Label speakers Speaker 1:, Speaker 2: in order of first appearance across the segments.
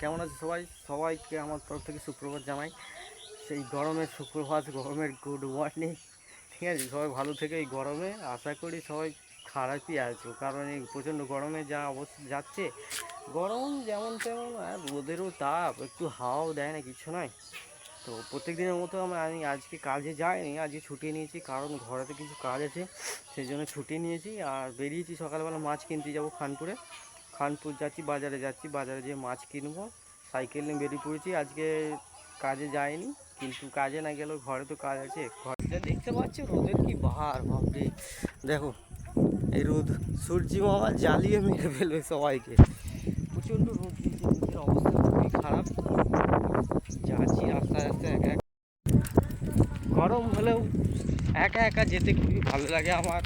Speaker 1: কেমন আছে সবাই? সবাইকে আমার তরফ থেকে সুপ্রভাত জানাই। সেই গরমের সুপ্রভাত, গরমের গুড মর্নিং। ঠিক আছে, সবাই ভালো থেকে এই গরমে আশা করি সবাই খারাপই আছো, কারণ এই প্রচণ্ড গরমে যা অবস্থা যাচ্ছে, গরম যেমন তেমন, আর রোদেরও তাপ, একটু হাওয়াও দেয় না, কিছু নয়। তো প্রত্যেক দিনের মতো আমি আজকে কাজে যাইনি, আজকে ছুটি নিয়েছি, কারণ ঘরেতে কিছু কাজ আছে, সেই জন্য ছুটি নিয়েছি। আর বেরিয়েছি সকালবেলা মাছ কিনতে যাব খানপুরে। খানপুর যাচ্ছি, বাজারে যাচ্ছি, বাজারে যেয়ে মাছ কিনবো। সাইকেল নিয়ে বেরিয়ে পড়েছি। আজকে কাজে যাইনি, কিন্তু কাজে না গেলেও ঘরে তো কাজ আছে। ঘরে দেখতে পাচ্ছি রোদের কি বাহার, ভাবছি দেখো এই রোদ, সূর্যি মামা জ্বালিয়ে মেরে ফেলবে সবাইকে। প্রচণ্ড রোদ দিচ্ছে, রোদের অবস্থা খুবই খারাপ। যাচ্ছি রাস্তায় রাস্তায় একা একা, গরম হলেও একা একা যেতে খুবই ভালো লাগে আমার,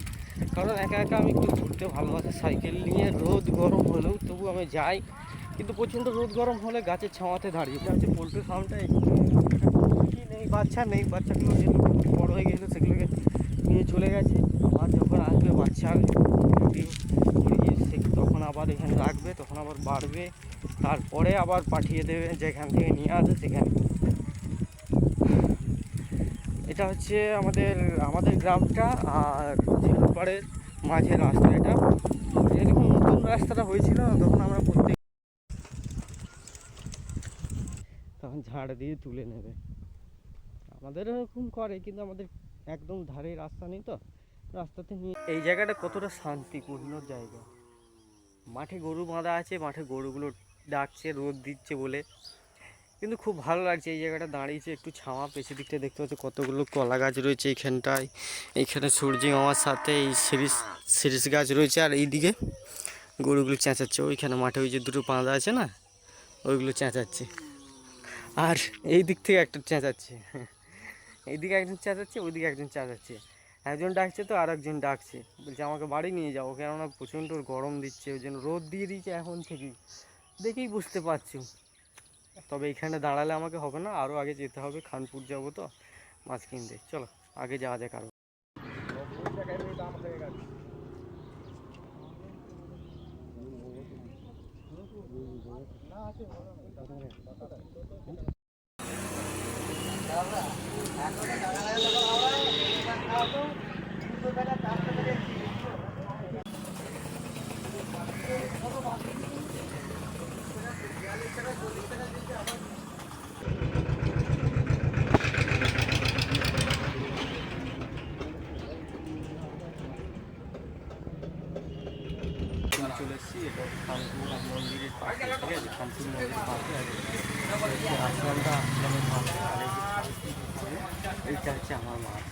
Speaker 1: কারণ একা একা আমি একটু ঘুরতে ভালোবাসি সাইকেল নিয়ে। রোদ গরম হলেও তবু আমি যাই, কিন্তু প্রচণ্ড রোদ গরম হলে গাছের ছাওয়াতে দাঁড়িয়ে। এটা হচ্ছে পোলট্রি ফার্মটা, নেই বাচ্চা, নেই বাচ্চাগুলো যেগুলো বড়ো হয়ে গেছিলো সেগুলোকে নিয়ে চলে গেছে। আবার যখন আসবে বাচ্চা তখন আবার এখানে রাখবে, তখন আবার বাড়বে, তারপরে আবার পাঠিয়ে দেবে যেখান থেকে নিয়ে আসবে সেখানে। এটা হচ্ছে আমাদের আমাদের গ্রামটা আর ঝিলপাড়ের মাঝে রাস্তা। এটা এরকম নতুন রাস্তাটা হয়েছিল তখন আমরা তখন ঝাড় দিয়ে তুলে নেবে। আমাদের এরকম করে, কিন্তু আমাদের একদম ধারে রাস্তা নেই, তো রাস্তাতে নিয়ে। এই জায়গাটা কতটা শান্তিপূর্ণ জায়গা, মাঠে গরু বাঁধা আছে, মাঠে গরুগুলো ডাকছে রোদ দিচ্ছে বলে, কিন্তু খুব ভালো লাগছে এই জায়গাটা দাঁড়িয়েছে, একটু ছাওয়া। পেছনের দিকটা দেখতে পাচ্ছি কতগুলো কলা গাছ রয়েছে এইখানটায়, এইখানে সূর্যি মামার সাথে এই শিরিষ গাছ রয়েছে। আর এইদিকে গরুগুলো চেঁচাচ্ছে, ওইখানে মাঠে ওই যে দুটো বাঁধা আছে না, ওইগুলো চেঁচাচ্ছে। আর এই দিক থেকে একটা চেঁচাচ্ছে, এইদিকে একজন চেঁচাচ্ছে, ওইদিকে একজন চেঁচাচ্ছে। একজন ডাকছে তো আর একজন ডাকছে, বলছে আমাকে বাড়ি নিয়ে যাবো, কেননা প্রচণ্ড গরম দিচ্ছে, ওই জন্য রোদ দিয়ে দিয়েছে এখন থেকেই, দেখেই বুঝতে পারছো। তবে এইখানে দাঁড়ালে আমাকে হবে না, আরও আগে যেতে হবে, খানপুর যাবো তো মাছ কিনতে। চলো আগে যাওয়া যাক। আরও চলে এসেছি, এটা খানপুর মন্দিরের পাশে, ঠিক আছে, খানপুর মন্দিরের পাশে আশ্রমটা, আশ্রমের পাশে। আর এইটা হচ্ছে আমার মাছ।